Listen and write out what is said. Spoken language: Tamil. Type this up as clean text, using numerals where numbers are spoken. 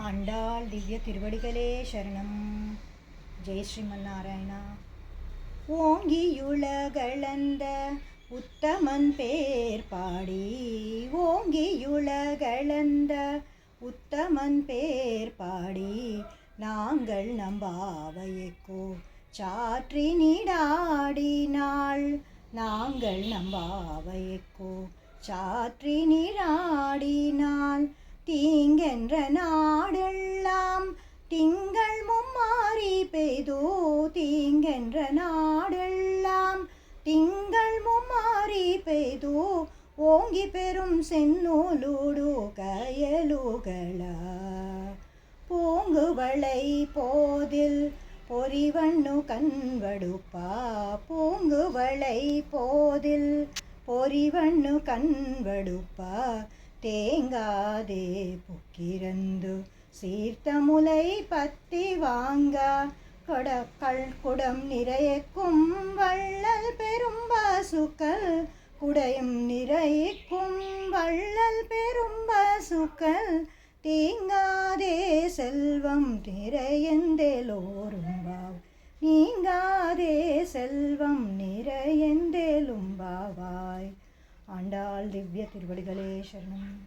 ஆண்டாள் திவ்ய திருவடிகளே சரணம். ஜெய் ஸ்ரீமன்னாராயணா. ஓங்கியுலகளந்த உத்தமன் பேர் பாடி, ஓங்கியுலகளந்த உத்தமன் பேர் பாடி, நாங்கள் நம்பாவையைக்கோ சாற்றி நீடாடினாள். நாங்கள் நம்பாவையைக்கோ சாற்றி நீடாடினாள். தீங்கென்ற நாடெல்லாம் திங்கள் மும்மாறி பெய்தோ, தீங்கென்ற நாடெல்லாம் திங்கள் மும்மாறி பெய்தோ, ஓங்கி பெரும் செந்நூலூடு கயலுகளா. பூங்குவளை போதில் பொறிவண்ணு கண்வடுப்பா, பூங்குவளை போதில் பொறிவண்ணு கண்வடுப்பா, தேங்காதே புக்கிரந்து சீர்த்தமுலை பத்தி வாங்கா, கொடக்கள் குடம் நிறையக்கும் வள்ளல் பெரும் பசுக்கள், குடையும் நிறையக்கும் வள்ளல் பெரும் பசுக்கள், தீங்காதே செல்வம் நிறையந்தேலோரும்பாவ், நீங்காதே செல்வம் நிறையந்தேலும்பாவாய். ஆண்டாள் திவ்ய திருவடிகளே சரணம்.